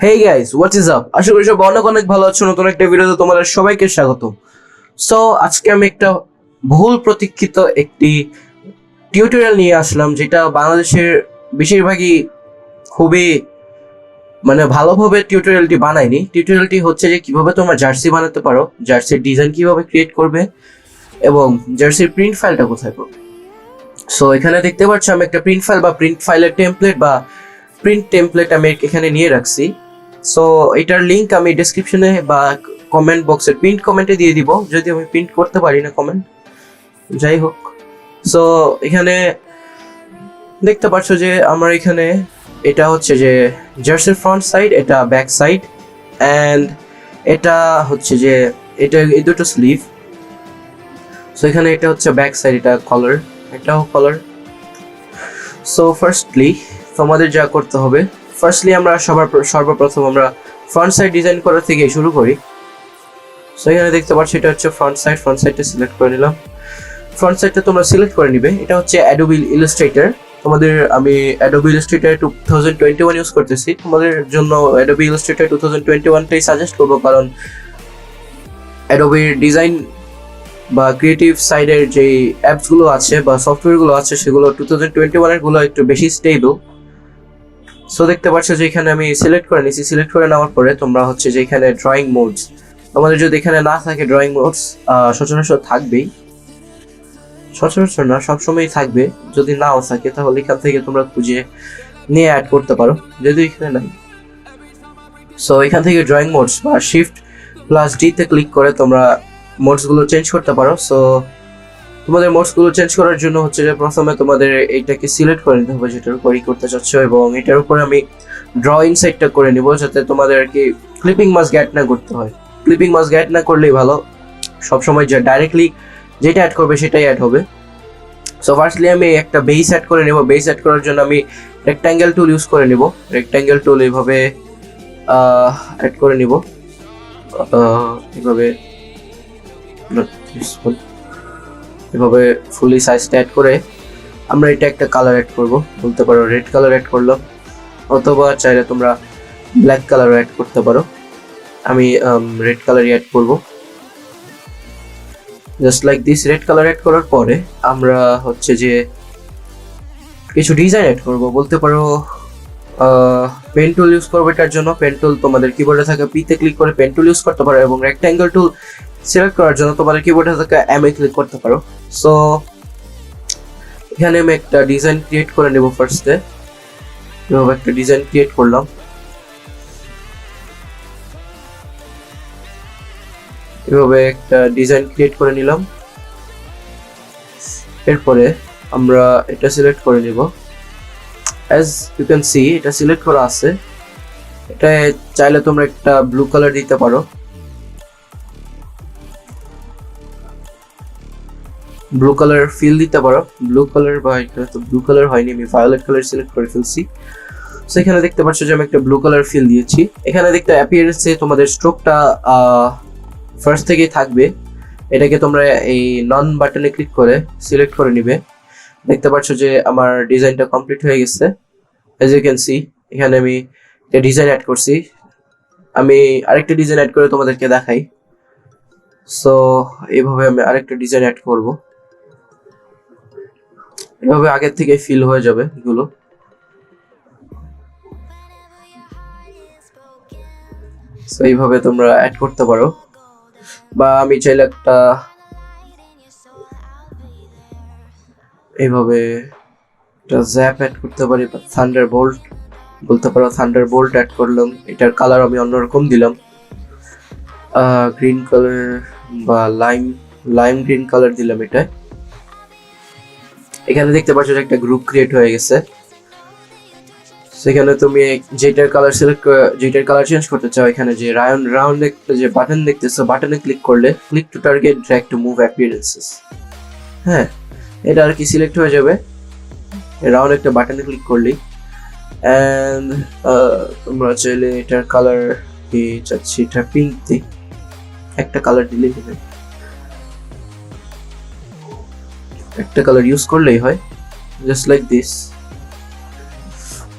Hey guys, what is up? আশা করি সব অনেক অনেক ভালো আছো। নতুন একটা ভিডিওতে তোমাদের সবাইকে স্বাগত। সো আজকে আমি একটা বহুল প্রতীক্ষিত একটি টিউটোরিয়াল নিয়ে আসলাম, যেটা বাংলাদেশের বেশিরভাগই খুবই ভালোভাবে টিউটোরিয়ালটি বানায়নি। টিউটোরিয়ালটি হচ্ছে যে কিভাবে তোমরা জার্সি বানাতে পারো, জার্সির ডিজাইন কিভাবে ক্রিয়েট করবে এবং জার্সির প্রিন্ট ফাইলটা কোথায় পাবে। সো এখানে দেখতে পাচ্ছ আমি একটা প্রিন্ট ফাইল বা প্রিন্ট ফাইলের টেমপ্লেট বা প্রিন্ট টেমপ্লেট আমি এখানে নিয়ে রাখছি। সো এটার লিঙ্ক আমি ডেসক্রিপশনে বা কমেন্ট বক্সের প্রিন্ট কমেন্টে দিয়ে দিব, যদি আমি প্রিন্ট করতে পারি না কমেন্ট, যাই হোক। সো এখানে দেখতে পাচ্ছ যে আমার এখানে এটা হচ্ছে যে জার্সির ফ্রন্ট সাইড, এটা ব্যাক সাইড, অ্যান্ড এটা হচ্ছে যে এটা এই দুটো স্লিভ। সো এখানে এটা হচ্ছে ব্যাক সাইড, এটা কলার, এটাও কলার। সো ফার্স্টলি তোমাদের যা করতে হবে, আমরা সর্বপ্রথম আমরা ফ্রন্ট সাইড ডিজাইন করা থেকে শুরু করি। সো এখানে দেখতে পাচ্ছ এটা হচ্ছে ফ্রন্ট সাইডটা সিলেক্ট করে নিলাম। ফ্রন্ট সাইডটা তোমরা সিলেক্ট করে নিবে। এটা হচ্ছে অ্যাডোবি ইলাস্ট্রেটর। আমি অ্যাডোবি ইলাস্ট্রেটর 2021 ইউজ করতেছি। তোমাদের জন্য অ্যাডোবি ইলাস্ট্রেটর 2021টাই সাজেস্ট করবো, কারণ অ্যাডোবির ডিজাইন বা ক্রিয়েটিভ সাইডের যে অ্যাপসগুলো আছে বা সফটওয়্যারগুলো আছে, সেগুলো 2021 গুলো একটু বেশি স্টেবল। সো দেখতে পাচ্ছ যে এখানে আমি সিলেক্ট করে নিয়েছি। সিলেক্ট করে নেওয়ার পরে তোমরা হচ্ছে যে এখানে ড্রয়িং মোডস, তোমাদের যদি এখানে না থাকে ড্রয়িং মোডস, সচরাচর থাকবেই, সচরাচর না সবসময়ই থাকবে। যদি নাও থাকে তাহলে এখান থেকে তোমরা খুঁজে নিয়ে অ্যাড করতে পারো, যদি এখানে নাই। সো এখান থেকে ড্রয়িং মোডস বা Shift+D তে ক্লিক করে তোমরা মোডসগুলো চেঞ্জ করতে পারো। সো তোমাদের মোডসগুলো চেঞ্জ করার জন্য হচ্ছে যে প্রথমে তোমাদের এইটাকে সিলেক্ট করে নিতে হবে যেটার উপরই করতে চাচ্ছ, এবং এটার উপরে আমি ড্রয়িং সাইডটা করে নিব, যাতে তোমাদের আর কি ক্লিপিং মাস্ক অ্যাড না করতে হয়। ক্লিপিং মাস্ক অ্যাড না করলেই ভালো, সবসময় যে ডাইরেক্টলি যেটা অ্যাড করবে সেটাই অ্যাড হবে। সো ফার্স্টলি আমি একটা বেস অ্যাড করে নেব। বেস অ্যাড করার জন্য আমি রেক্ট্যাঙ্গেল টুল ইউজ করে নিব। রেক্ট্যাঙ্গেল টুল এইভাবে অ্যাড করে নিব, এভাবে ফুলি সাইজটা অ্যাড করে আমরা এটা একটা কালার অ্যাড করব, বলতে পারো রেড কালার অ্যাড করলাম, অথবা চাইলে তোমরা ব্ল্যাক কালারও অ্যাড করতে পারো। আমি রেড কালারই অ্যাড করব, just like this. Red colour add করার পরে আমরা হচ্ছে যে কিছু ডিজাইন অ্যাড করব, বলতে পারো পেন টুল ইউজ করবো এটার জন্য। পেন টুল তোমাদের কিবোর্ডে থাকে পিতে ক্লিক করে পেন টুল ইউজ করতে পারো, এবং রেক্ট্যাঙ্গেল টুল সিলেক্ট করার জন্য তোমাদের কিবোর্ডে থাকা এমএ ক্লিক করতে পারো। সো এখানে আমি একটা ডিজাইন ক্রিয়েট করে নেব। ফার্স্টে এভাবে একটা ডিজাইন ক্রিয়েট করলাম, এভাবে একটা ডিজাইন ক্রিয়েট করে নিলাম। এরপরে আমরা এটা সিলেক্ট করে নিব। অ্যাজ ইউ ক্যান সি এটা সিলেক্ট করা আছে। এটা চাইলে তোমরা একটা ব্লু কালার দিতে পারো, ব্লু কালার ফিল দিতে পারো। ব্লু কালার বা এখানে তো ব্লু কালার হয়নি, আমি ভায়োলেট কালার সিলেক্ট করে ফেলছি। সো এখানে দেখতে পাচ্ছ যে আমি একটা ব্লু কালার ফিল দিয়েছি। এখানে দেখতে অ্যাপিয়ারেন্সে তোমাদের স্ট্রোকটা ফার্স্ট থেকেই থাকবে। এটাকে তোমরা এই নন বাটনে ক্লিক করে সিলেক্ট করে নিবে। দেখতে পাচ্ছ যে আমার ডিজাইনটা কমপ্লিট হয়ে গেছে। অ্যাজ ইউ ক্যান সি এখানে আমি একটা ডিজাইন অ্যাড করছি। আমি আরেকটা ডিজাইন অ্যাড করে তোমাদেরকে দেখাই। সো এইভাবে আমি আরেকটা ডিজাইন অ্যাড করব, এভাবে আগের থেকে ফিল হয়ে যাবে এগুলো। সো এইভাবে তোমরা অ্যাড করতে পারো, বা আমি চাইলে একটা এইভাবে একটা জ্যাপ অ্যাড করতে পারি, বা থান্ডারবোল্ট বলতে পারো। থান্ডারবোল্ট অ্যাড করলাম, এটার কালার আমি অন্যরকম দিলাম, গ্রিন কালার বা লাইম গ্রিন কালার দিলাম এটা। এখানে দেখতে পাচ্ছ যে একটা গ্রুপ ক্রিয়েট হয়ে গেছে। সেখানে তুমি যেটার কালার চেঞ্জ করতে চাও, এখানে যে রাউন্ড একটা যে বাটন দেখতেছো, বাটনে ক্লিক করলে click to target, drag to move appearances, হ্যাঁ এটা আর কি সিলেক্ট হয়ে যাবে রাউন্ড একটা বাটনে ক্লিক করলেই। অ্যান্ড তোমরা চাইলে এটার কালার কি চাচ্ছি, এটা পিঙ্ক দিই, একটা কালার দিলেই হবে, একটা কালার ইউজ করলেই হয়, জাস্ট লাইক দিস।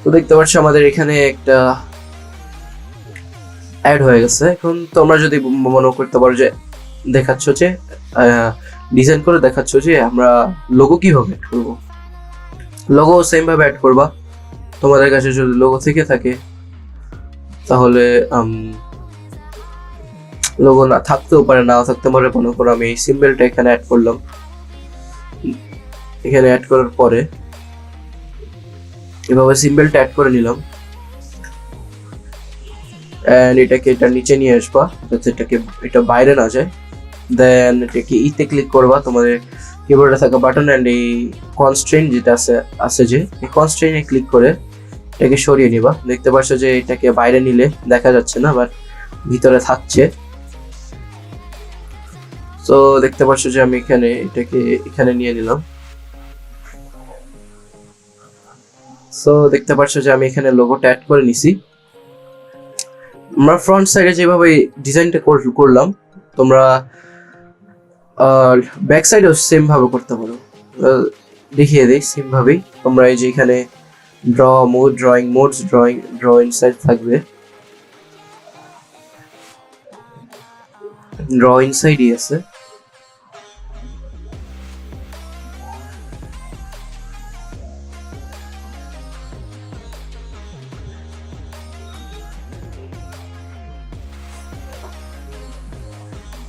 তো দেখতে পাচ্ছ আমাদের এখানে একটা অ্যাড হয়ে গেছে। এখন তোমরা যদি মনে করতে পারো যে দেখাচ্ছ যে ডিজাইন করে দেখাচ্ছ যে আমরা লোগো কিভাবে অ্যাড করবো, লোগো সেম ভাবে অ্যাড করবা। তোমাদের কাছে যদি লোগো থেকে থাকে তাহলে লোগো না থাকতেও পারে, নাও থাকতে পারে। মনে করো আমি এই সিম্বলটা এখানে অ্যাড করলাম, এখানে অ্যাড করার পরে এভাবে সিম্বলটা অ্যাড করে নিলাম, এন্ড এটাকে এটা নিচে নিয়ে আসবা যাতে এটা বাইরে না যায়। দেন এটাকে ইতে ক্লিক করবা, তোমাদের কিবোর্ডে থাকা বাটন এন্ড এই কনস্ট্রেইন যেটা আছে যে এই কনস্ট্রেইনে ক্লিক করে এটাকে সরিয়ে নিবা। দেখতে পাচ্ছ যে এটাকে বাইরে নিলে দেখা যাচ্ছে না, বাট ভিতরে থাকছে। তো দেখতে পাচ্ছ যে আমি এটাকে এখানে নিয়ে নিলাম। সো দেখতে পাচ্ছ যে আমি এখানে লোগোটা অ্যাড করে নিছি। আমরা ফ্রন্ট সাইডে যেভাবে ডিজাইনটা করলাম, তোমরা ব্যাক সাইডেও সেম ভাবে করতে পারো। দেখিয়ে দিই সেম ভাবেই। তোমরা এই যে এখানে ড্র ইনসাইড থাকবে, ড্র ইনসাইডই আছে।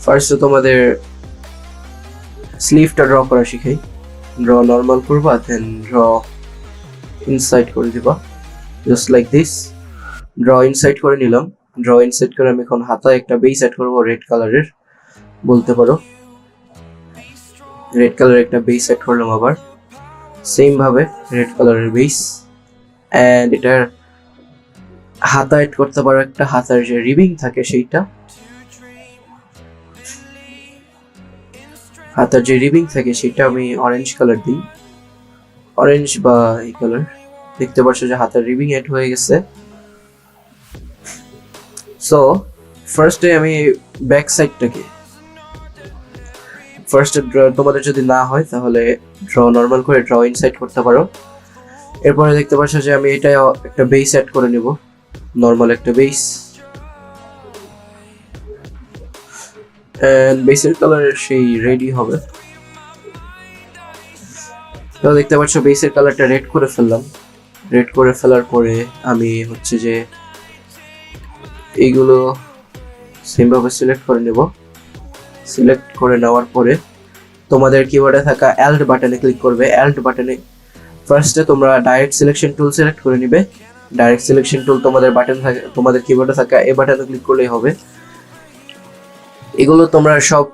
ফার্স্টে তোমাদের স্লিভটা ড্র করা শিখাই। ড্র নর্মাল করবা, দেন ড্র ইনসাইড করে দিবা, just like this. Draw inside করে নিলাম। ড্র ইনসাইড করে আমি এখন হাতায় একটা বেস অ্যাড করবো রেড কালারের, বলতে পারো। রেড কালারের একটা বেস অ্যাড করলাম, আবার সেম ভাবে রেড কালারের বেস। অ্যান্ড এটার হাতা অ্যাড করতে পারো, একটা হাতার যে রিবিং থাকে সেইটা, হাতার যে রিবিং থাকে সেটা আমি অরেঞ্জ কালার দিই, অরেঞ্জ বা এই কালার। দেখতে পাচ্ছ যে হাতার রিবিং অ্যাড হয়ে গেছে। সো ফার্স্টে আমি ব্যাক সাইডটাকে ফার্স্টে তোমাদের যদি না হয় তাহলে ড্র নর্মাল করে ড্র ইনসাইড করতে পারো। এরপরে দেখতে পাচ্ছ যে আমি এটা একটা বেস অ্যাড করে নেব, নর্মাল একটা বেস। এন্ড বেসের কালার সেই রেডই হবে। তো দেখতে পাচ্ছ বেসের কালারটা রেড করে ফেললাম। রেড করে ফেলার পরে আমি হচ্ছে যে এইগুলো সেম ভাবে সিলেক্ট করে নেব। সিলেক্ট করে নেওয়ার পরে তোমাদের কিবোর্ডে থাকা অ্যাল্ট বাটনে ক্লিক করবে। অ্যাল্ট বাটনে ফার্স্টে তোমরা ডাইরেক্ট সিলেকশন টুল সিলেক্ট করে নিবে। ডাইরেক্ট সিলেকশন টুল তোমাদের কিবোর্ডে থাকা এই বাটনে ক্লিক করলেই হবে। এগুলো তোমরা সব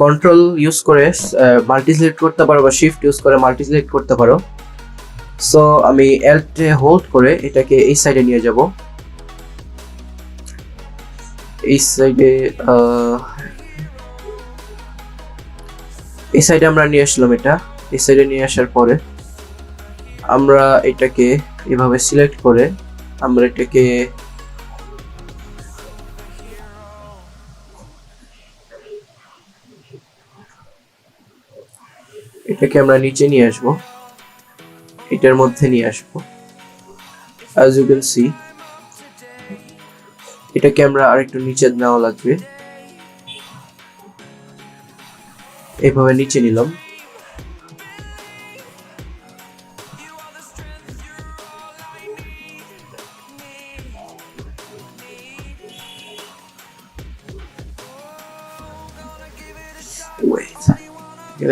কন্ট্রোল ইউজ করে মাল্টি সিলেক্ট করতে পারো বা শিফট ইউজ করে মাল্টি সিলেক্ট করতে পারো। সো আমি অ্যাল্টে হোল্ড করে এটাকে এই সাইডে নিয়ে যাব। এই সাইডে আমরা নিয়ে আসলাম এটা। এই সাইডে নিয়ে আসার পরে আমরা এটাকে এভাবে সিলেক্ট করে আমরা এটাকে আমরা নিচে নিয়ে আসব, এটার মধ্যে নিয়ে আসবো। as you can see এটাকে আমরা আরেকটু নিচে নেওয়া লাগবে। এইভাবে নিচে নিলাম।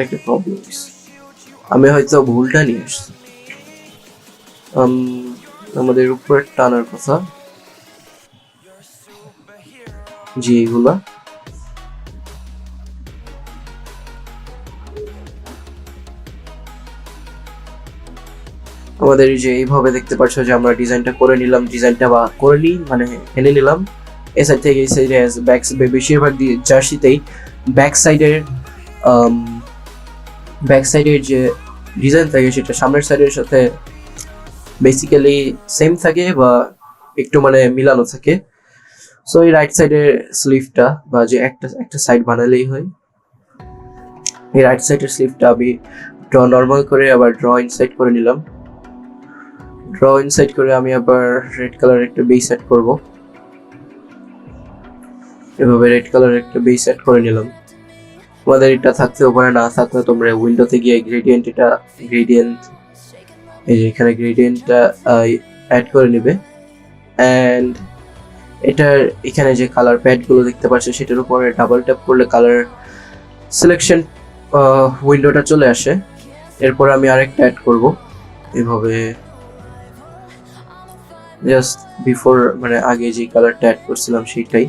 একটা প্রবলেম, আমি হয়তো ভুলটা নিয়ে আসছি। আমাদের উপরে টানার কথা যে এগুলা আমাদের যে এইভাবে দেখতে পাচ্ছ যে আমরা ডিজাইনটা করে নিলাম, ডিজাইনটা বা করে নিই মানে এনে নিলাম। এই সাইড থেকে এই সাইডে বেশিরভাগ জার্সিতেই ব্যাক সাইডের যে ডিজাইন থাকে সেটা সামনের সাইডের সাথে বেসিক্যালি সেম থাকে বা একটু মানে মিলানো থাকে। সো এই রাইট সাইডের স্লিভটা বা যে একটা সাইড বানালেই হয়। এই রাইট সাইডের স্লিভটা আমি ড্র নর্মাল করে আবার ড্র ইনসাইড করে নিলাম। ড্র ইনসাইড করে আমি আবার রেড কালার একটা বেস অ্যাড করব। এভাবে রেড কালার একটা বেস অ্যাড করে নিলাম। তোমাদের এটা থাকতেও পারে, না থাকলে তোমরা উইন্ডোতে গিয়ে গ্রেডিয়েন্ট এই যে এখানে গ্রেডিয়েন্টটা অ্যাড করে নেবে। অ্যান্ড এটার এখানে যে কালার প্যাডগুলো দেখতে পাচ্ছ সেটার উপরে ডাবল ট্যাপ করলে কালার সিলেকশন উইন্ডোটা চলে আসে। এরপর আমি আরেকটা অ্যাড করব এভাবে, জাস্ট বিফোর মানে আগে যে কালারটা অ্যাড করছিলাম সেইটাই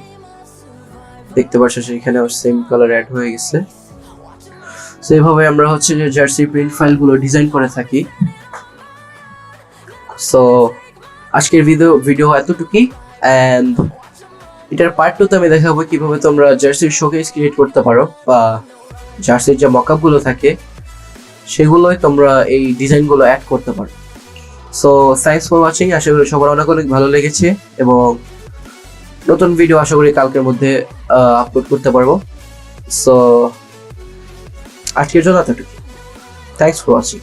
দেখতে পাচ্ছ, সেখানে সেম কালার অ্যাড হয়ে গেছে। সো এইভাবে আমরা হচ্ছে যে জার্সি প্রিন্ট ফাইলগুলো ডিজাইন করে থাকি। সো আজকের ভিডিও এতটুকুই। অ্যান্ড এটার পার্ট 2 তে আমি দেখাবো কিভাবে তোমরা জার্সির শোকেস ক্রিয়েট করতে পারো, বা জার্সির যে মকআপগুলো থাকে সেগুলোই তোমরা এই ডিজাইনগুলো অ্যাড করতে পারো। So thanks for watching. আশা করি সবার অনেক অনেক ভালো লেগেছে, এবং নতুন ভিডিও আশা করি কালকের মধ্যে আপলোড করতে পারবো। সো আজকের জন্য এতটুকু। Thanks for watching.